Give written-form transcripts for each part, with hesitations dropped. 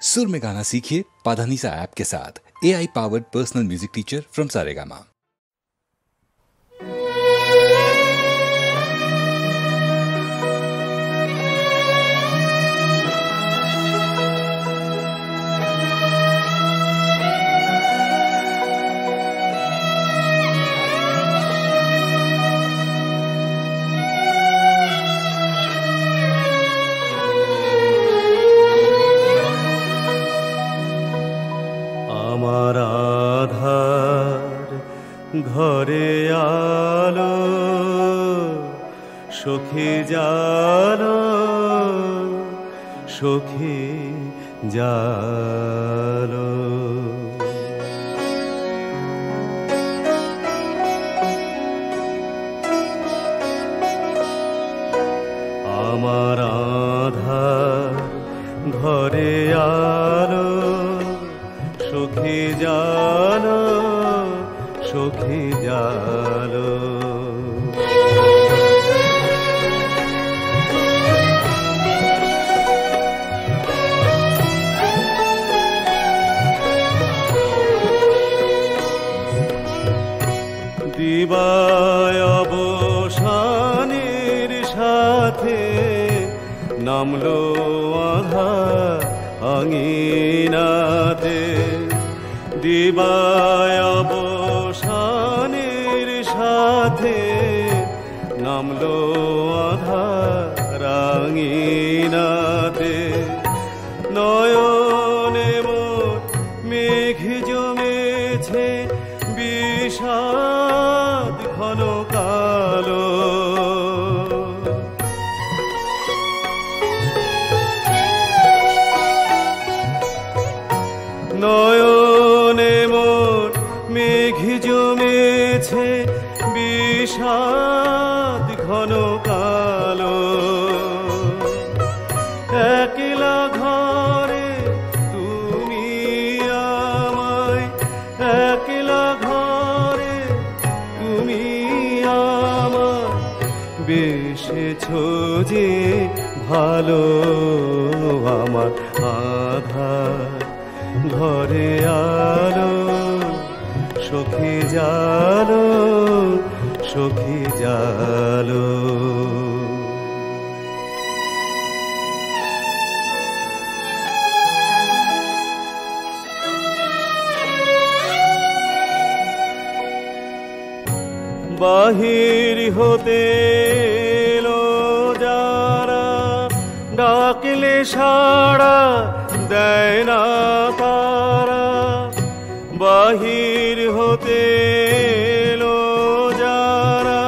सुर में गाना सीखिए पाधानीसा ऐप के साथ। AI powered personal music teacher from Saregama. আমার আধার ঘরে আলো সখী জালো সখী জালো আমার আধার ঘরে আলো সখী জালো সখী জালো দিবায় অবসানের সাথে নামলো আধার আঙিনাতে দিবায় অবসানের সাথে নামলো আধার আঙিনাতে নয়নে মোর মেঘ জমেছে বিষাদ ঘন কালো নয়নে মোর মেঘ জমেছে বিষাদ ঘন কালো একলা ঘরে তুমি আমায় একলা ঘরে তুমি আমায় বেসেছো যে ভালো আমার আধার ঘরে আলো সখী জালো সখী জালো বাহির হতে এলো যারা ডাকলে সাড়া দেয় না তারা বাহির হতে এলো যারা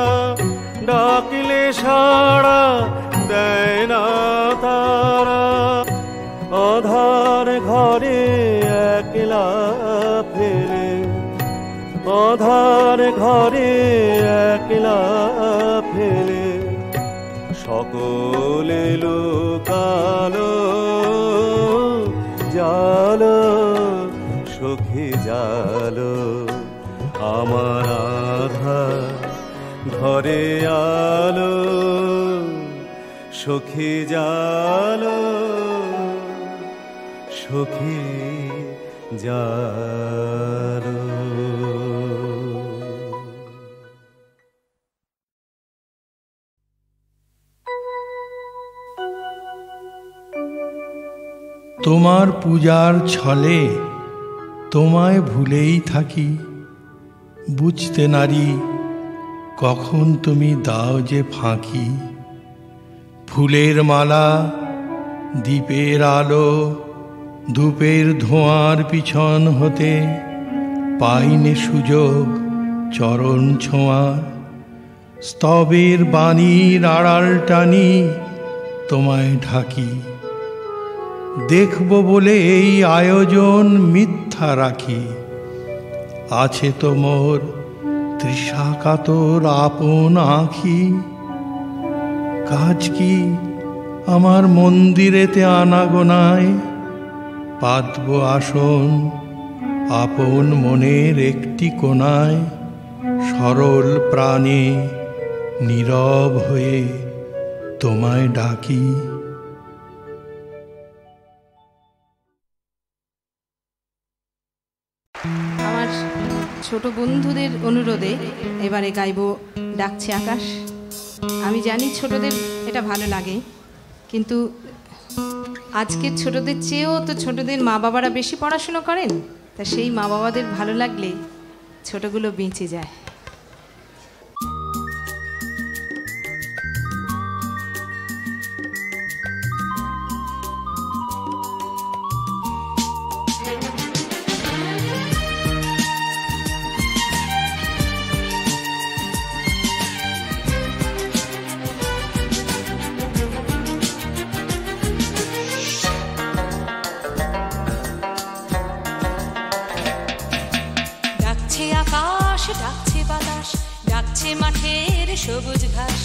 ডাকলে সাড়া দেয় না তারা আধার ঘরে একলা ফেলে আধার ঘরে একলা ফেলে সকলে লোকালো জালো সখী জালো আমার আধার ঘরে আলো সখী জালো সখী জালো তোমার পূজার ছলে তোমায় ভুলেই থাকি বুঝতে নারি কখন তুমি দাও যে ফাঁকি ফুলের মালা দীপের আলো ধূপের ধোঁয়ার পিছন হতে পাইনে সুযোগ চরণ ছোঁয়ার স্তবের বাণীর আড়াল টানি তোমায় ঢাকি দেখব বলে এই আয়োজন মিথ্যা রাখি আছে তো মোর তৃষাকাতর আপন আঁখি কাজ কি আমার মন্দিরেতে আনাগোনায় পাতব আসন আপন মনের একটি কোণায় সরল প্রাণে নীরব হয়ে তোমায় ডাকি। আমার ছোট বন্ধুদের অনুরোধে এবারে গাইব ডাকছে আকাশ। আমি জানি ছোটদের এটা ভালো লাগে, কিন্তু আজকের ছোটদের চেয়েও তো ছোটদের মা বাবারা বেশি পড়াশুনো করেন, তা সেই মা বাবাদের ভালো লাগলে ছোটগুলো বেঁচে যায়। ডাকছে বাতাস, ডাকছে মাঠের সবুজ ঘাস,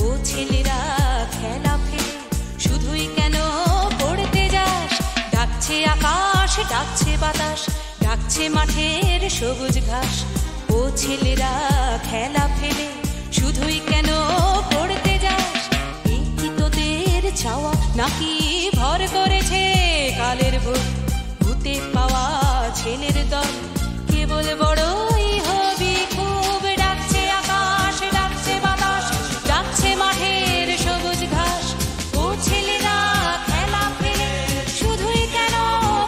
ও ছেলেরা খেলা ফেলে শুধুই কেন পড়তে যাস। ডাকছে আকাশ, ডাকছে বাতাস, ডাকছে মাঠের সবুজ ঘাস, ও ছেলেরা খেলা ফেলে শুধুই কেন পড়তে যাস। এই কি তোদের চাওয়া নাকি ভর করেছে কালের ভূত? ভূতে পাওয়া ছেলের দল কেবল বড়ই হবি খুব। ডাকছে আকাশ, ডাকছে বাতাস, ডাকছে মাঠের সবুজ ঘাস, ও ছেলেরা খেলা ফেলে শুধুই কেন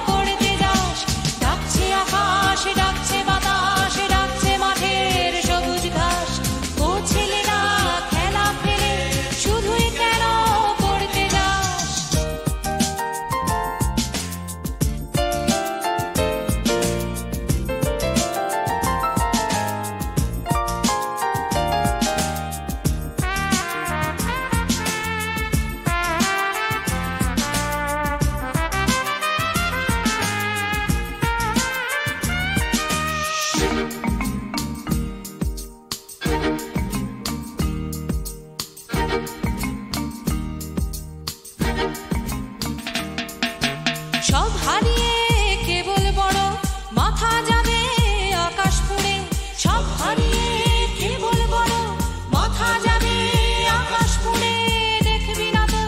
পড়তে যাস। ডাকছে আকাশ, ডাকছে বাতাস, ডাকছে মাঠের সবুজ ঘাস, ও ছেলেরা খেলা ফেলে শুধুই কেন পড়তে যাস। সব হারিয়ে কেবল বড় মাথা যাবে আকাশ পুড়ে। সব হারিয়ে কেবল বড় মাথা যাবে আকাশ পুড়ে। দেখবি না তো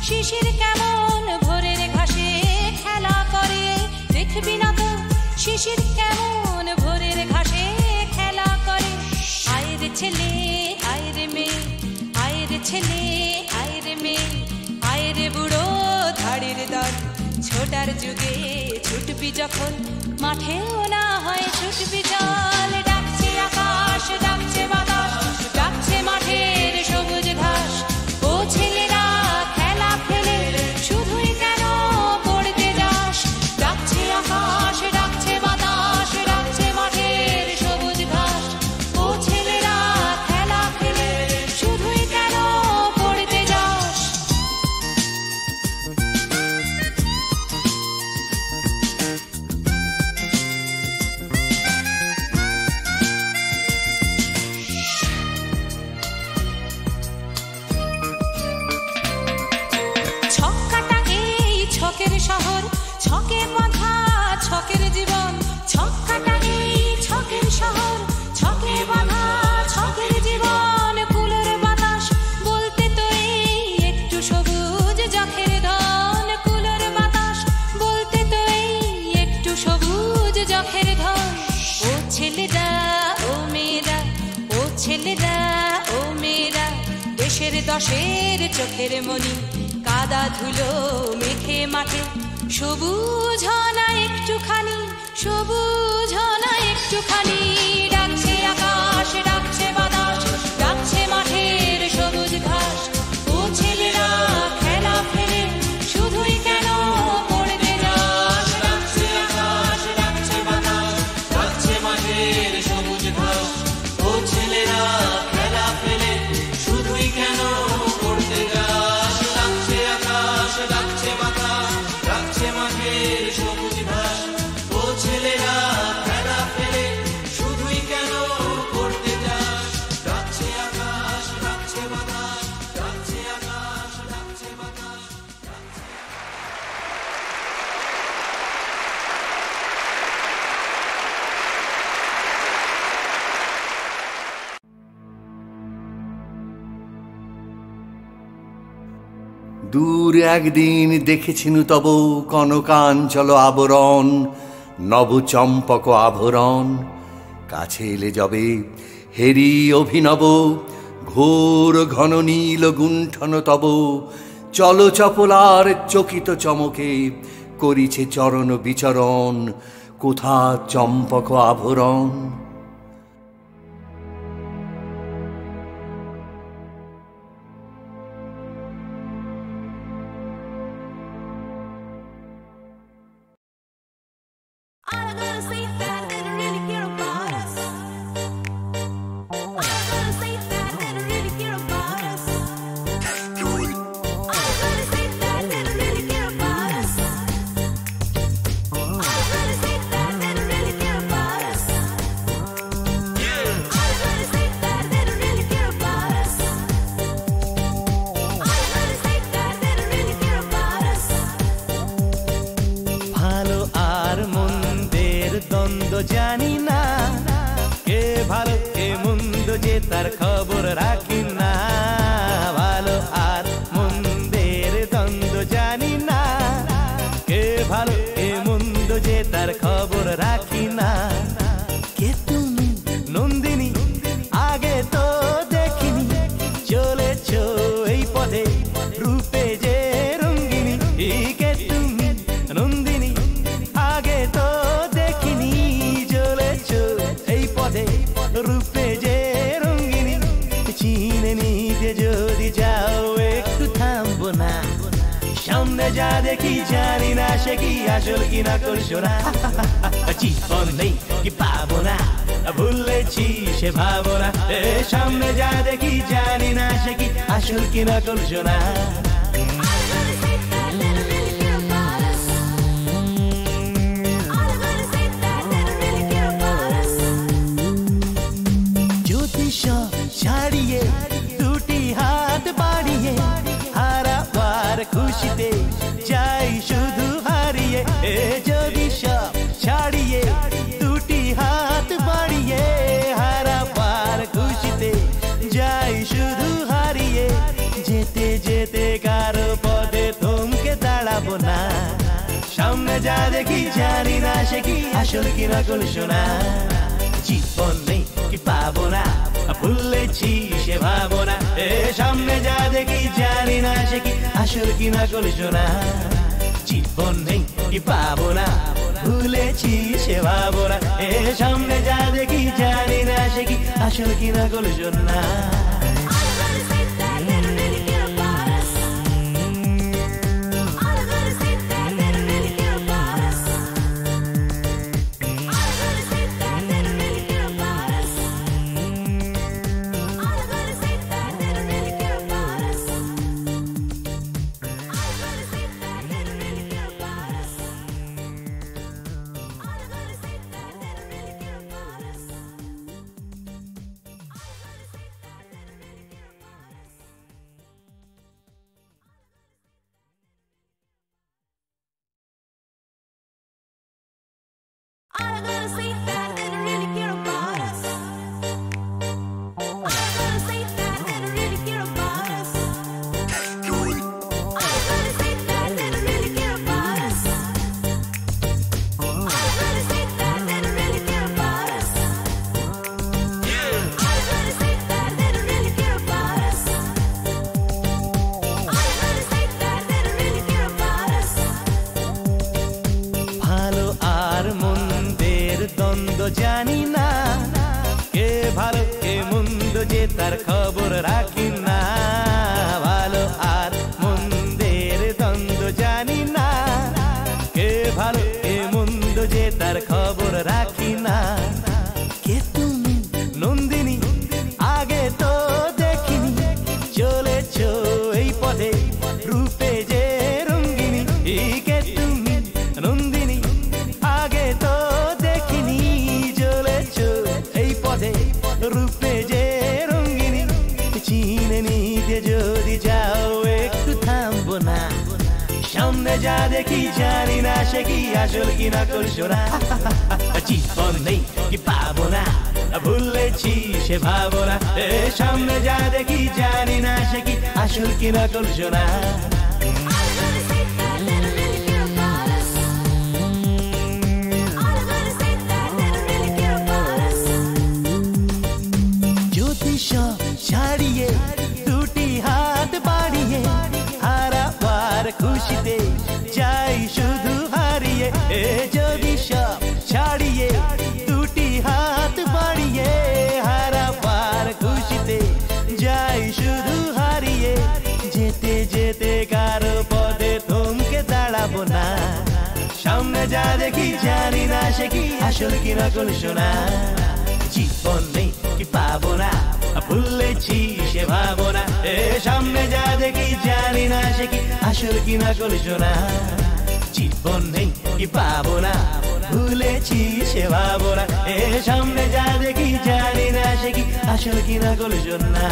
শিশির কেমন ভোরের ঘাসে খেলা করে। দেখবি না তো শিশির কেমন ভোরের ঘাসে খেলা করে। আয়রে ছেলে আয়রে মেয়ে, আয়রে ছেলে আয়রে মেয়ে, আয়রে বুড়ো ধাড়ির দল। ছোটার যুগে ছুটবি যখন মাঠেও না হয় ছুটবি জল। ডাকছে আকাশ, ডাকছে বাতাস, ডাকছে মাঠের সবুজ ঘাস, ও ছেলেরা খেলা ফেলে শুধুই কেন পড়তে যাস। ডাকছে আকাশ, ডাকছে বাতাস, ডাকছে মাঠের সবুজ ঘাস, ও ছেলেরা খেলা ফেলে শুধুই কেন পড়তে যাস। ছক্কাটা এই ছকের শহর, ছকে বাঁধা ছকের জীবন। ছক্কাটা এই ছকের শহর, ছকে বাঁধা ছকের জীবন। কুলোর বাতাস বলতে তো এই একটু সবুজ যখের ধন। কুলোর বাতাস বলতে তো এই একটু সবুজ যখের ধন। ও ছেলেরা ও মেয়েরা, ও ছেলেরা ও মেয়েরা, দেশের দশের চোখের মনি। কাদা ধুলো মেখে মাঠে সবুজ না একটুখানি, সবুজ না একটুখানি। ডাকছে আকাশ, ডাকছে বাতাস, ডাকছে মাঠের সবুজ ঘাস, ও ছেলেরা খেলা ফেলে শুধুই কেন পড়তে যাস। ডাকছে আকাশ, ডাকছে বাতাস, ডাকছে মাঠের সবুজ ঘাস, ও ছেলেরা খেলা ফেলে শুধুই কেন পড়তে যাস। ডাকছে আকাশ, ডাকছে বাতাস, ডাকছে মাঠের সবুজ ঘাস, ও ছেলেরা খেলা ফেলে শুধুই কেন পড়তে যাস। ডাকছে আকাশ, ডাকছে বাতাস, ডাকছে আকাশ, ডাকছে বাতাস। দূর একদিন দেখেছিনু তব কনকাঞ্চল আবরণ, নবচম্পক আভরণ। কাছে এলে যাবে হেরি অভিনব, ঘোর ঘন নীল গুণ্ঠন তব। চল চপলার চকিত চমকে, করিছে চরণ বিচরণ, কোথা চম্পক আভরণ। জানি না কে ভালো কে মন্দ যে তার খবর রাখি না। ভালো আর মন্দের দ্বন্দ্ব জানি না, কে ভালো কে মন্দ যে তার খবর রাখি না। কে তুমি নন্দিনী, আগে তো দেখিনি, চলেছ এই পথে রূপে যে রঙ্গিনী। কে তুমি নন্দিনী, আগে তো দেখিনি, চলেছ এই পথে রূপে যে রঙ্গিনী। চিনে নিতে যদি যাও একটু থামবো না, সামনে যা দেখি জানি না সে কি আসল কি না করছো না। জীবন নেই কি পাবো না, ভুলেছি সে ভাবনা। সামনে যা দেখি জানি না সে কি আসল কি না করছো না। ছাড়িয়ে দুটি হাত বাড়িয়ে হারাবার খুশিতে যাই শুধু হারিয়ে। যদি সব ছাড়িয়ে দুটি হাত বাড়িয়ে হারাবার খুশিতে যাই শুধু হারিয়ে। যেতে যেতে কারো পথে থমকে দাঁড়াবো না, সামনে যা দেখি জানি না সে কি আসল কি না করছো না। জীবন নেই কি পাবো না, ভুলেছি সে ভাবনা। সামনে যা দেখি জানি না সে কি আসল কি না করছো না। জীবন নেই কি পাবো না, ভুলেছি সে ভাবনা। সামনে যা দেখি জানি না সে কি আসল কি না করছো না। জানি না কে ভালো কে মন্দ যে তার খবর রাখি না। ভালো আর মন্দের দ্বন্দ্ব জানি না, কে ভালো কে মন্দ যে তার খবর রাখি না। কে তুমি নন্দিনী, আগে তো দেখিনি, চলেছ এই পথে রূপে যে রঙ্গিনী। কে তুমি নন্দিনী, আগে তো দেখিনি, চলেছ এই পথে রূপে যে রঙ্গিনী। চিনে নিতে যদি যাও একটু থামবো না, সামনে যা দেখি জানি না সে কি আসল কি না করছো না। জীবন নেই কি পাবো না, ভুলেছি সে ভাবনা। সামনে যা দেখি জানি না সে কি আসল কি না করছো না। এ যদি সব ছাড়িয়ে দুটি হাত বাড়িয়ে হারাবার খুশিতে যাই শুধু হারিয়ে যেতে যেতে কারো পদে থমকে দাঁড়াবো না সামনে যা দেখি জানি না সে কি আসল কি নকল শোনা জীবন নেই কি পাবো না ভুলেছি সে ভাবো না এ সামনে যা দেখি জানি না সে কি আসল কি নকল শোনা জীবন নেই কি পাবো না ভুলেছি সে ভাবো না এ সামনে যা দেখি জানি না সে কি আসল কি নকল শোনা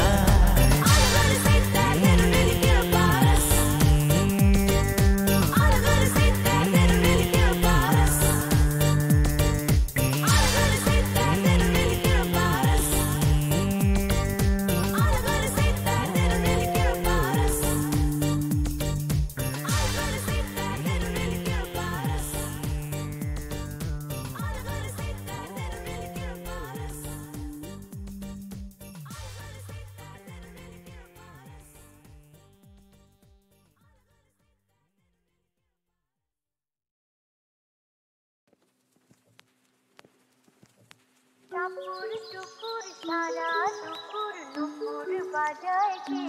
टपुर टुपुर सारा टुपुर टुपुर बाजाए के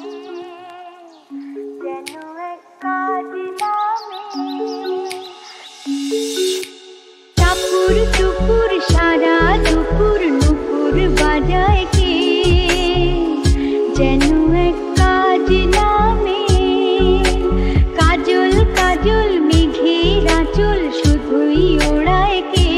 जेनु एका दिला में टपुर टुपुर सारा टुपुर टुपुर बाजाए के जेनु एका दिला में काजल काजल मेघेरा चुल शुधुई ओड़ाए के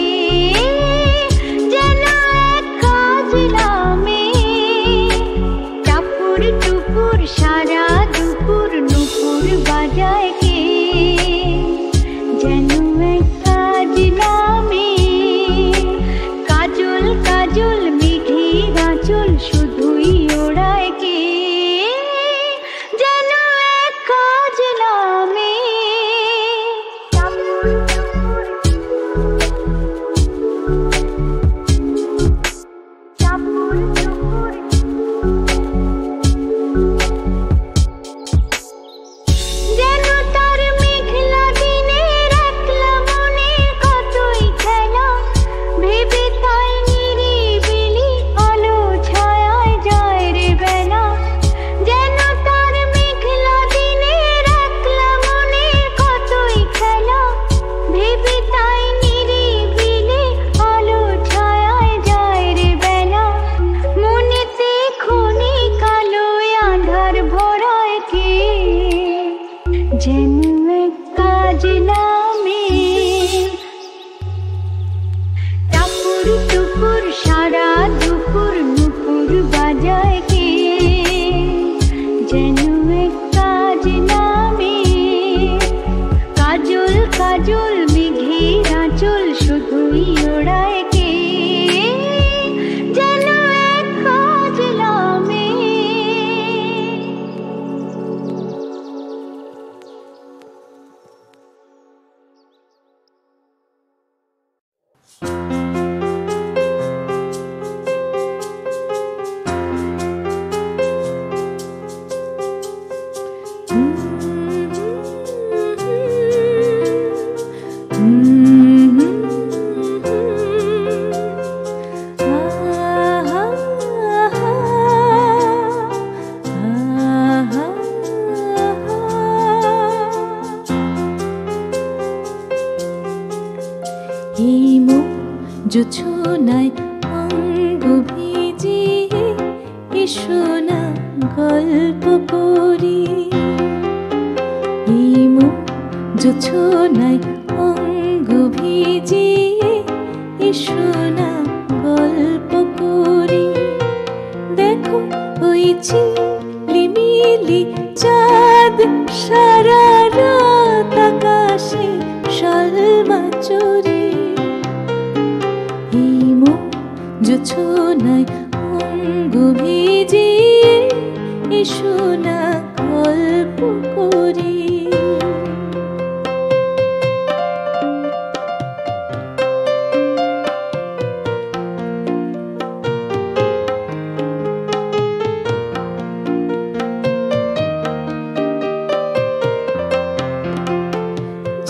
सारा दुपुर नुपुर बाजाए के जेनु एका दिला में काजल काजल मेघेरा चुल शुधुई ओड़ाए के जेनु एका दिला में জোছনায় অঙ্গ ভিজিয়ে এসো না গল্প করি এই মুখ জোছনায় অঙ্গ ভিজিয়ে এসো না গল্প করি দেখো ওই ঝিলিমিলি চাঁদ সারা রাত আকাশে শালমা চড়ি জোছনায় অঙ্গ ভিজিয়ে এসো না গল্প করি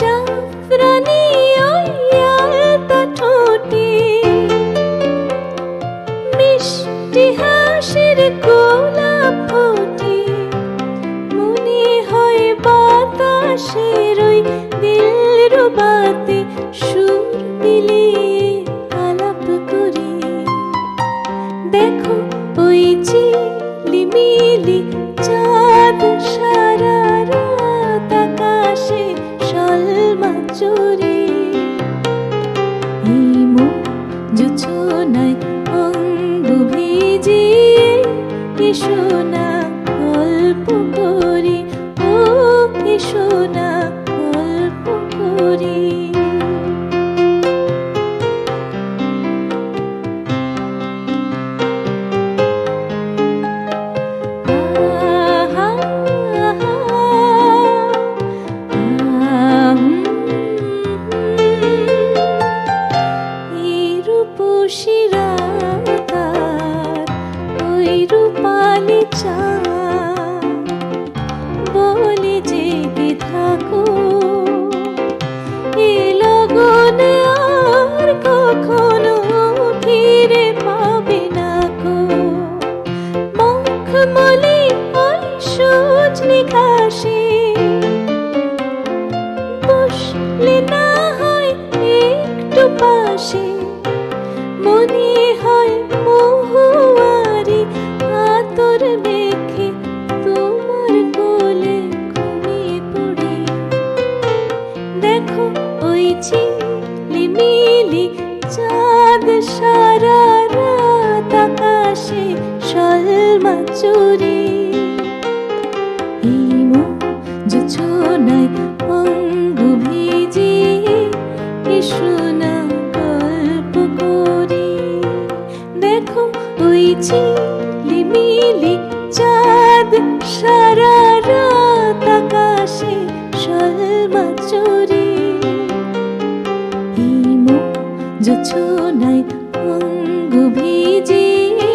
জাফরানি ওই এসো না গল্প করি, ও এসো না গল্প করি। বলে জেগে থাকো, এ লগনে আর কখনো ফিরে পাবে না গো। মখমলি ওই সজনে ঘাসে বসলে না হয় একটু পাশে, মনে হয় মহুয়ারি আতর মেখে তোমার কোলে ঘুমিয়ে পড়ি। দেখো ওই ঝিলিমিলি চাঁদ সারা রাত আকাশে শলমা চুরি। এই জোছনায় অঙ্গ ভিজিয়ে এসো না গল্প করি। দেখো ওই ঝিলিমিলি চাঁদ সারা রাত আকাশে শলমা চুরি। এই জোছনায় অঙ্গ ভিজিয়ে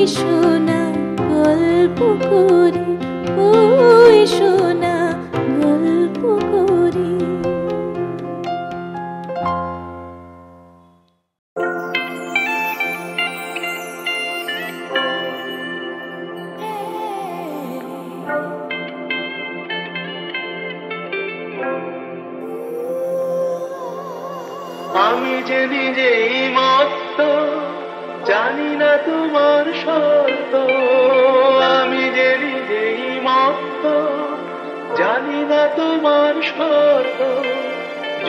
এসো না গল্প করি, ও এসো না গল্প করি। আমি যে নিজেই মত্ত, জানি না তোমার শর্ত। আমি যে নিজেই মত্ত, জানি না তোমার শর্ত।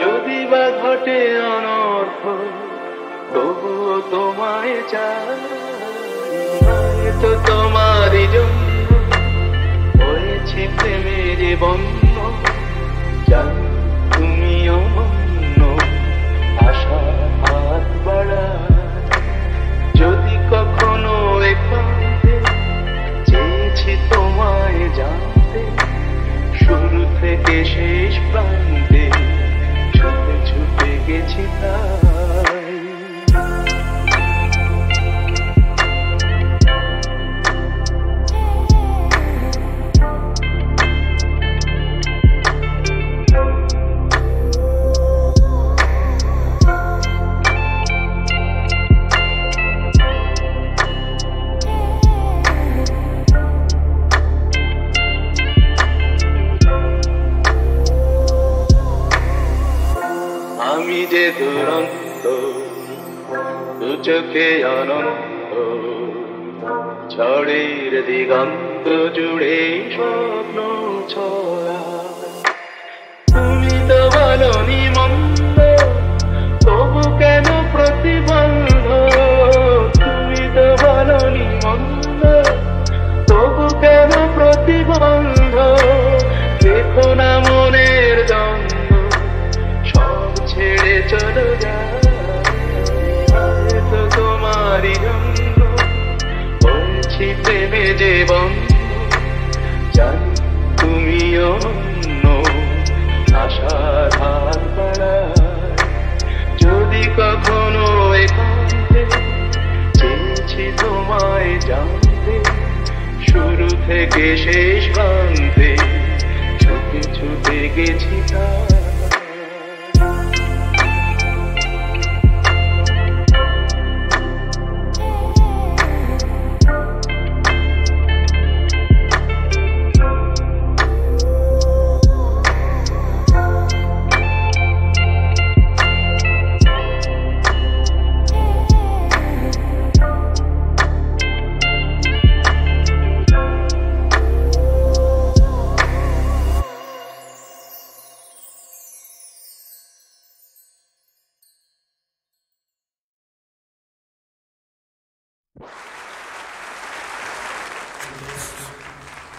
যদি বা ঘটে অনর্থ, তবুও তোমায় চাই। তো তোমারই জন্য হয়েছি প্রেমের বন্য, জানি তুমি অনন্য। আশা হাত বাড়ায় যদি কখনো একান্তে, চেয়েছি তোমায় জানতে শুরু থেকে শেষ প্রান্তে, ছুটে ছুটে গেছি তাই। আমি যে দুরন্ত, দু চোখে অনন্ত, ঝড়ের দিগন্ত জুড়ে স্বপ্ন ছড়া। তুমি তো বলনি মন্দ, তবু কেন প্রতিবন্ধ। তুমি তো বলনি মন্দ, তবু কেন প্রতিবন্ধ। দেখো না মনের দ্বন্দ্ব, সব ছেড়ে চলে যায়। তো তোমারই জন্য বলছি প্রেমে যে বন্ধ, জানি তুমি অন্য। আশার হাত বাড়ায় যদি কখনো একান্তে, চেয়েছি তোমায় জানতে শুরু থেকে শেষ প্রান্তে, ছুটে ছুটে গেছি তাই।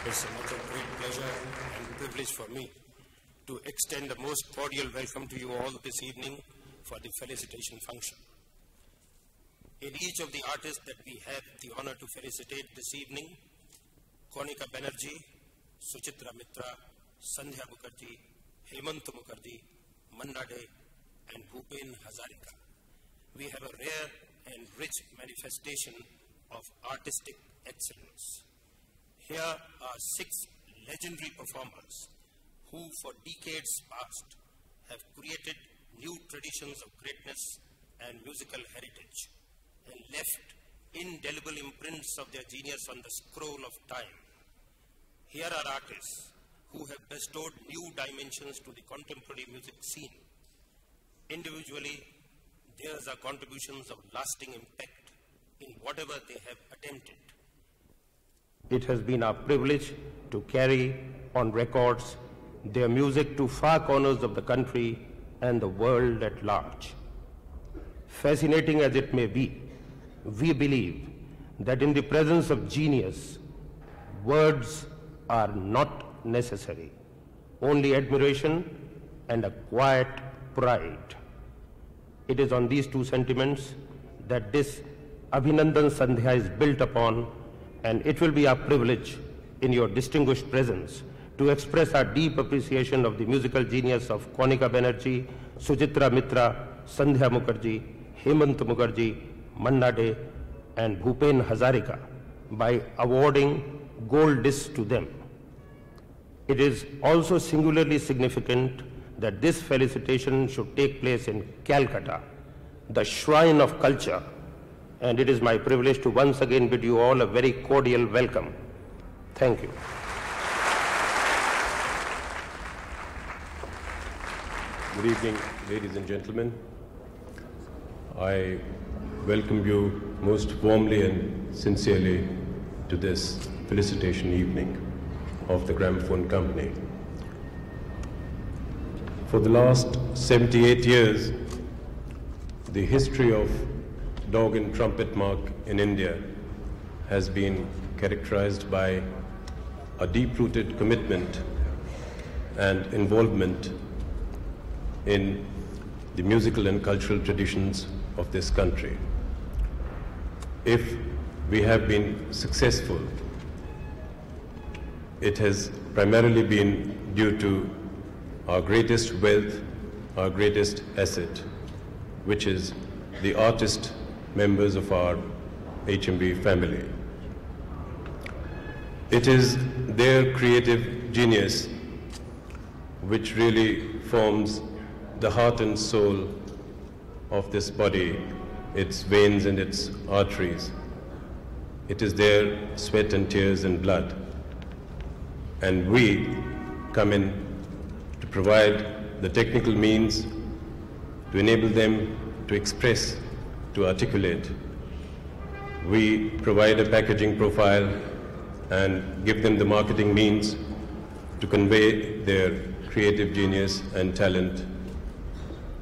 It's a matter of great pleasure and privilege for me to extend a most cordial welcome to you all this evening for the felicitation function. In each of the artists that we have the honor to felicitate this evening, Konika Banerjee, Suchitra Mitra, Sandhya Mukherjee, Hemant Mukherjee, Manna Dey, and Bhupen Hazarika, we have a rare and rich manifestation of artistic excellence. Here are 6 legendary performers who for decades past have created new traditions of greatness and musical heritage and left indelible imprints of their genius on the scroll of time. Here are artists who have bestowed new dimensions to the contemporary music scene. Individually, theirs are contributions of lasting impact in whatever they have attempted. It has been our privilege to carry on records their music to far corners of the country and the world at large. Fascinating as it may be, we believe that in the presence of genius, words are not necessary, only admiration and a quiet pride. It is on these 2 sentiments that this Abhinandan Sandhya is built upon, and it will be our privilege in your distinguished presence to express our deep appreciation of the musical genius of Konika Banerjee, Suchitra Mitra, Sandhya Mukherjee, Hemant Mukherjee, Manna Dey, and Bhupen Hazarika by awarding gold discs to them. It is also singularly significant that this felicitation should take place in Calcutta, the shrine of culture, and it is my privilege to once again bid you all a very cordial welcome. Thank you. Good evening, ladies and gentlemen. I welcome you most warmly and sincerely to this felicitation evening of the Gramophone Company. For the last 78 years, the history of dog and trumpet mark in India has been characterized by a deep-rooted commitment and involvement in the musical and cultural traditions of this country. If we have been successful, it has primarily been due to our greatest wealth, our greatest asset, which is the artist members of our HMB family. It is their creative genius which really forms the heart and soul of this body, its veins and its arteries. It is their sweat and tears and blood. And we come in to provide the technical means to enable them to express, to articulate. We provide a packaging profile and give them the marketing means to convey their creative genius and talent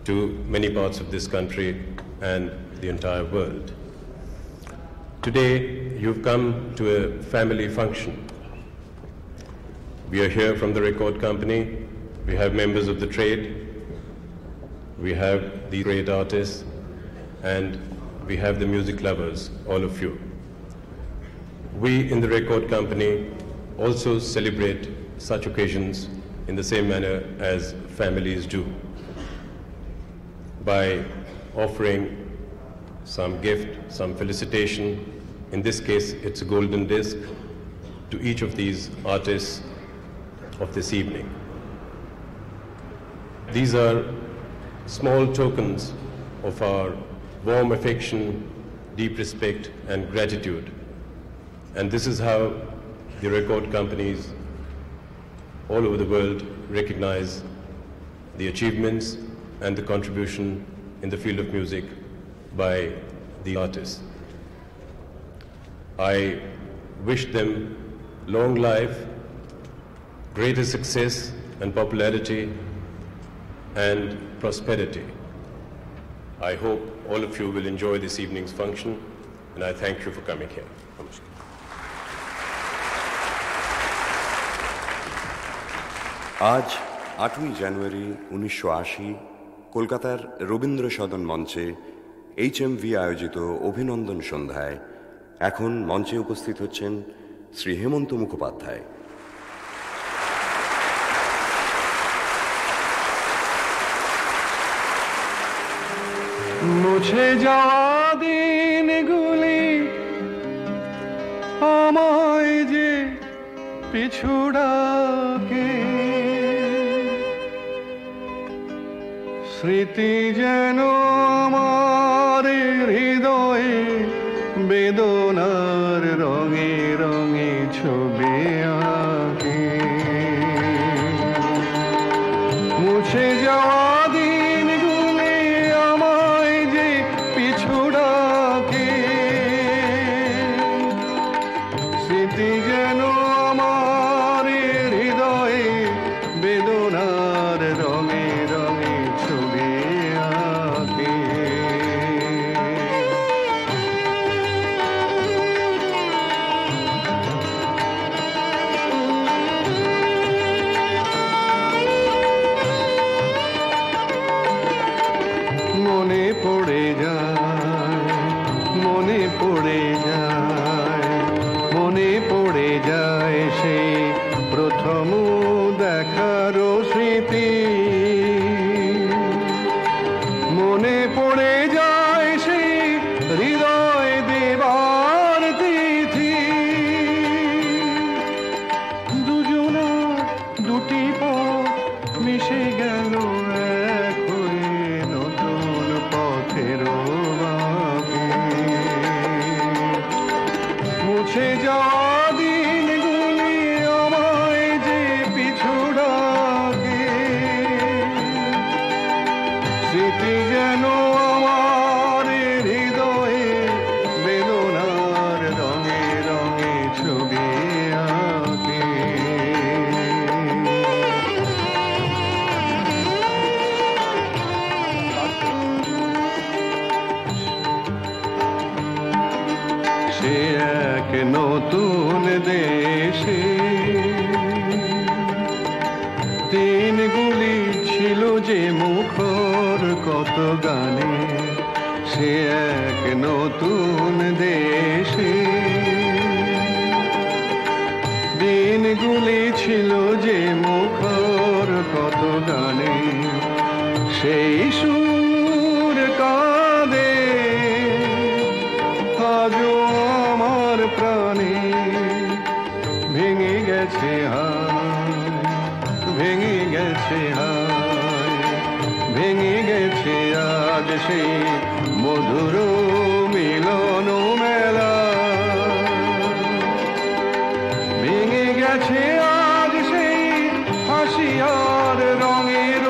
to many parts of this country and the entire world. Today, you've come to a family function. We are here from the record company. We have members of the trade. We have the great artists, and we have the music lovers, all of you. We in the record company also celebrate such occasions in the same manner as families do, by offering some gift, some felicitation. In this case, it's a golden disc to each of these artists of this evening. These are small tokens of our warm affection, deep respect, and gratitude. And this is how the record companies all over the world recognize the achievements and the contribution in the field of music by the artists. I wish them long life, greater success and popularity, and prosperity. I hope all of you will enjoy this evening's function, and I thank you for coming here. Namaskar. আজ 8ই জানুয়ারি 1980 কলকাতার রবীন্দ্র সদন মঞ্চে HMV আয়োজিত অভিনন্দন সন্ধ্যায় এখন মঞ্চে উপস্থিত হচ্ছেন শ্রী হেমন্ত মুখোপাধ্যায়। মুছে যাওয়া দিনগুলি আমায় যে পিছু ডাকে, স্মৃতি যেন আমার হৃদয়ে বেদনার রঙে রঙে ছবি আঁকে। মুছে যাওয়া দিনগুলি আমায় যে পিছু ডাকে, স্মৃতি যেন আমার হৃদয়ে বেদনার রঙে রঙে ছবি আঁকে। মনে পড়ে যায়, মনে পড়ে যায়, মনে পড়ে যায় সেই প্রথম দেখার স্মৃতি। মনে পড়ে যায় সেই হৃদয় দেবার তিথি। দুজনার দুটি পথ মিশে গেল এক হয়ে নতুন পথের বাঁকে। মুছে যাওয়া দিনগুলি আমায় যে পিছু ডাকে, স্মৃতি যেন আমার হৃদয়ে বেদনার রঙে রঙে ছবি আঁকে। সে এক নতুন দেশে দিনগুলি ছিল যে মুখর কত গানে। সে এক নতুন দেশে দিনগুলি ছিল যে মুখর কত গানে। সেই সুর কাঁদে আজও আমার প্রাণে। ভেঙে গেছে হায়, ভেঙে গেছে হায়, ভেঙে গেছে আজ সেই মধুর মিলন মেলা। ভেঙে গেছে আজ সেই হাসি আর রঙের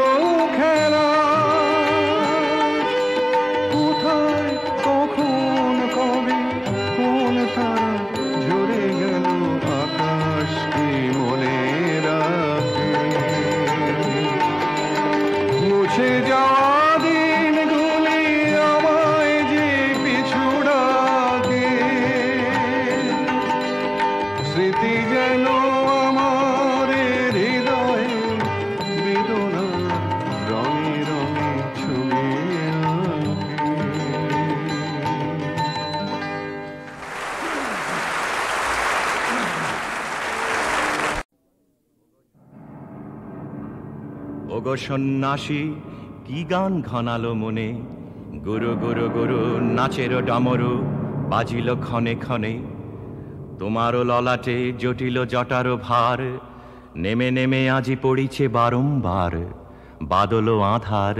খেলা। কোথায় কখন কবে কোন তারা ঝরে গেল আকাশ কি মনে রাখে। মুছে যাওয়া দিনগুলি আমায় যে পিছু ডাকে, স্মৃতি যেন আমার হৃদয়ে বেদনা রঙে রঙে ছবি আঁকে। ওগো সন্ন্যাসী কি গান ঘনালো মনে, গুরু গুরু গুরু নাচের ডামরু বাজিল ক্ষণে ক্ষণে। তোমারও ললাটে জটিল জটারো ভার, নেমে নেমে আজি পড়িছে বারংবার। বাদল আধার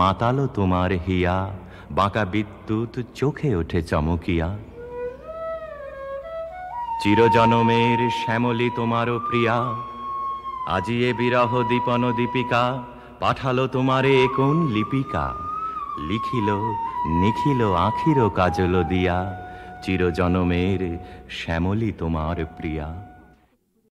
মাতালো তোমার হিয়া, বাঁকা বিদ্যুৎ চোখে ওঠে চমকিয়া। চিরজনমের শ্যামলী তোমারও প্রিয়া, আজি এ বিরহ দীপন দীপিকা পাঠালো তোমারে কোন লিপিকা। লিখিল নিখিল আখির কাজল দিয়া, চিরজনমের শ্যামলী তোমার প্রিয়া।